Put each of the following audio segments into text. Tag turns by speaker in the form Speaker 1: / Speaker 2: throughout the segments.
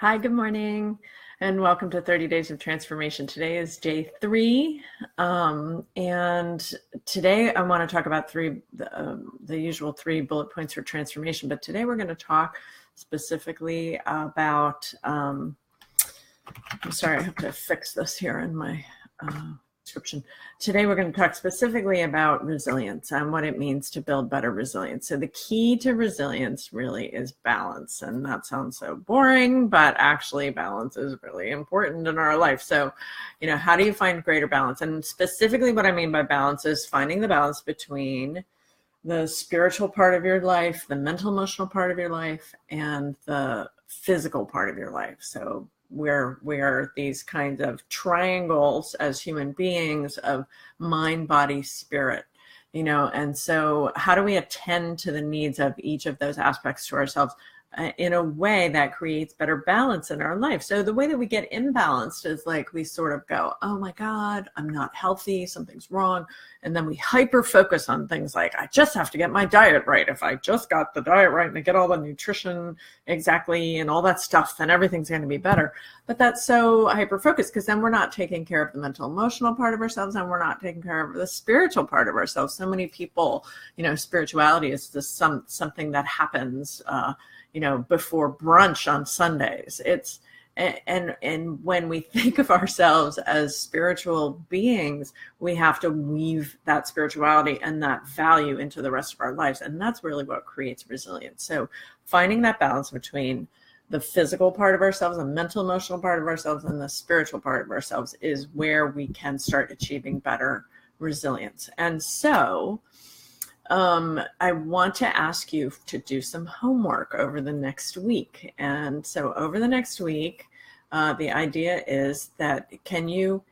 Speaker 1: Hi, good morning, and welcome to 30 Days of Transformation. Today is day 3, and today I want to talk about the usual 3 bullet points for transformation, but today we're going to talk specifically about, I'm sorry, I have to fix this here in my description. Today we're going to talk specifically about resilience and what it means to build better resilience. So the key to resilience really is balance, and that sounds so boring, but actually balance is really important in our life. So, how do you find greater balance? And specifically what I mean by balance is finding the balance between the spiritual part of your life, the mental emotional part of your life, and the physical part of your life. So we're these kinds of triangles as human beings of mind, body, spirit, and so how do we attend to the needs of each of those aspects to ourselves in a way that creates better balance in our life? So the way that we get imbalanced is like we sort of go, oh my God, I'm not healthy, something's wrong. And then we hyper focus on things like, I just have to get my diet right. If I just got the diet right and I get all the nutrition exactly and all that stuff, then everything's going to be better. But that's so hyper focused because then we're not taking care of the mental emotional part of ourselves, and we're not taking care of the spiritual part of ourselves. So many people, spirituality is just something that happens before brunch on Sundays. And when we think of ourselves as spiritual beings, we have to weave that spirituality and that value into the rest of our lives. And that's really what creates resilience. So finding that balance between the physical part of ourselves, the mental, emotional part of ourselves, and the spiritual part of ourselves is where we can start achieving better resilience. And so I want to ask you to do some homework over the next week. And so over the next week, the idea is that can you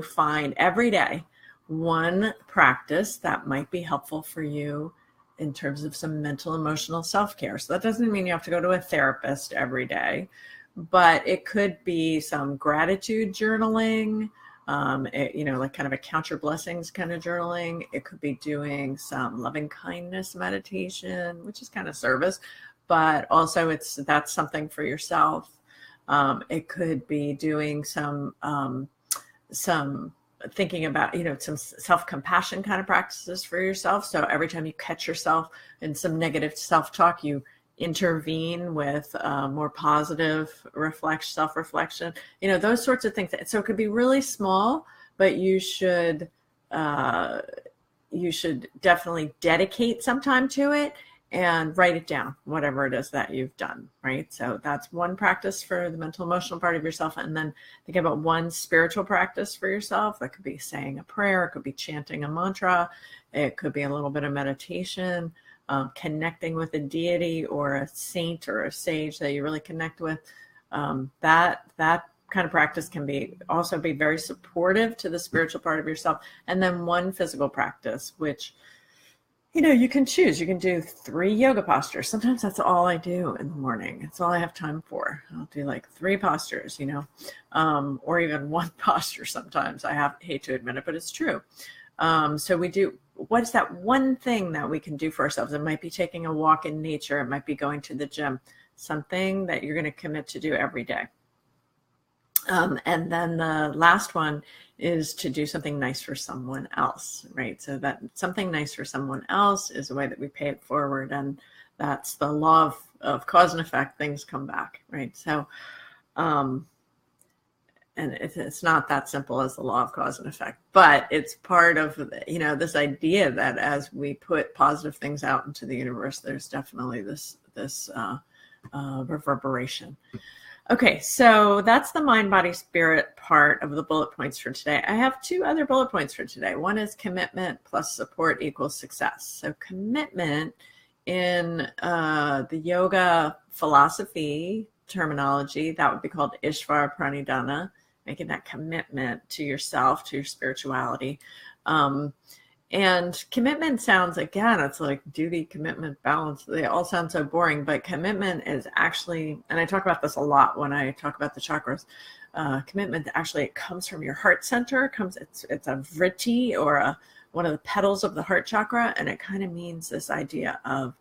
Speaker 1: find every day one practice that might be helpful for you in terms of some mental, emotional self-care. So that doesn't mean you have to go to a therapist every day, but it could be some gratitude journaling, like kind of a count your blessings kind of journaling. It could be doing some loving kindness meditation, which is kind of service, but also that's something for yourself. It could be doing some thinking about, some self-compassion kind of practices for yourself. So every time you catch yourself in some negative self-talk, you intervene with more positive self-reflection, those sorts of things. So it could be really small, but you should definitely dedicate some time to it and write it down, whatever it is that you've done, right? So that's one practice for the mental, emotional part of yourself. And then think about one spiritual practice for yourself. That could be saying a prayer. It could be chanting a mantra. It could be a little bit of meditation. Connecting with a deity or a saint or a sage that you really connect with. That kind of practice can also be very supportive to the spiritual part of yourself. And then one physical practice, which, you can choose. You can do 3 yoga postures. Sometimes that's all I do in the morning. It's all I have time for. I'll do like 3 postures, or even 1 posture sometimes. I hate to admit it, but it's true. So what's that one thing that we can do for ourselves? It might be taking a walk in nature. It might be going to the gym, something that you're going to commit to do every day. And then the last one is to do something nice for someone else, right? So that something nice for someone else is a way that we pay it forward. And that's the law of cause and effect. Things come back, right? So, and it's not that simple as the law of cause and effect, but it's part of, this idea that as we put positive things out into the universe, there's definitely this reverberation. Okay, so that's the mind, body, spirit part of the bullet points for today. I have 2 other bullet points for today. One is commitment plus support equals success. So commitment in the yoga philosophy terminology, that would be called Ishvara Pranidhana, making that commitment to yourself, to your spirituality. And commitment sounds, again, it's like duty, commitment, balance. They all sound so boring, but commitment is actually, and I talk about this a lot when I talk about the chakras, commitment, actually, it comes from your heart center. It's a vritti, or one of the petals of the heart chakra. And it kind of means this idea of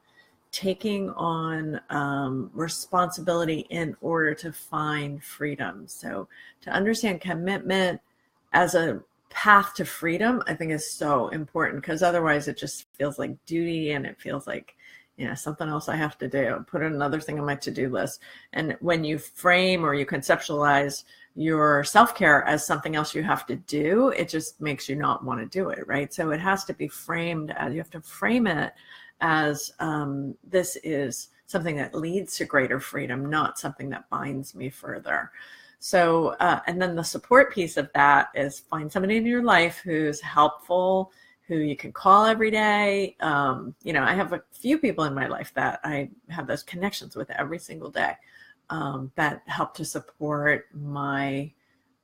Speaker 1: taking on responsibility in order to find freedom. So to understand commitment as a path to freedom, I think is so important, because otherwise it just feels like duty, and it feels like, something else I have to do, put another thing on my to-do list. And when you frame or you conceptualize your self-care as something else you have to do, it just makes you not want to do it, right? So it has to be framed as, you have to frame it as this is something that leads to greater freedom, not something that binds me further. So, and then the support piece of that is find somebody in your life who's helpful, who you can call every day. I have a few people in my life that I have those connections with every single day, that help to support my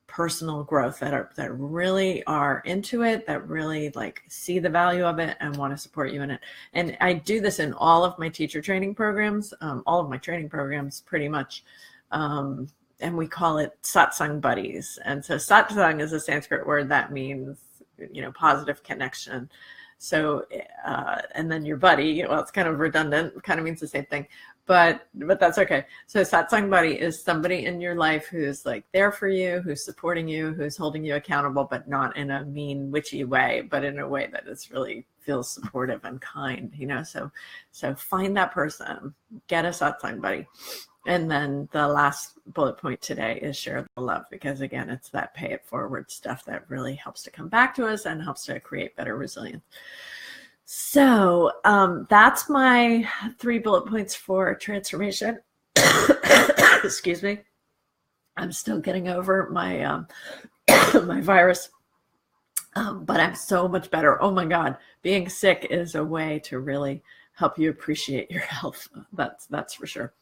Speaker 1: personal growth, that really are into it, that really see the value of it and want to support you in it. And I do this in all of my teacher training programs, all of my training programs pretty much. And we call it satsang buddies. And so satsang is a Sanskrit word that means, positive connection. So, and then your buddy, well, it's kind of redundant, it kind of means the same thing, but that's okay. So satsang buddy is somebody in your life who's there for you, who's supporting you, who's holding you accountable, but not in a mean, witchy way, but in a way that is really feels supportive and kind, so find that person, get a satsang buddy. And then the last bullet point today is share the love, because again, it's that pay it forward stuff that really helps to come back to us and helps to create better resilience. So that's my 3 bullet points for transformation. Excuse me. I'm still getting over my my virus, but I'm so much better. Oh my God, being sick is a way to really help you appreciate your health. That's for sure.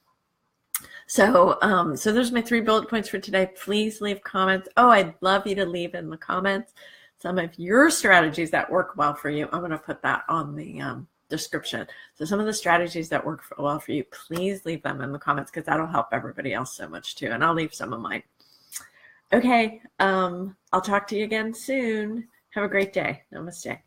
Speaker 1: So there's my 3 bullet points for today. Please leave comments. Oh, I'd love you to leave in the comments some of your strategies that work well for you. I'm going to put that on the description. So some of the strategies that work well for you, please leave them in the comments, because that'll help everybody else so much too. And I'll leave some of mine. Okay. I'll talk to you again soon. Have a great day. Namaste.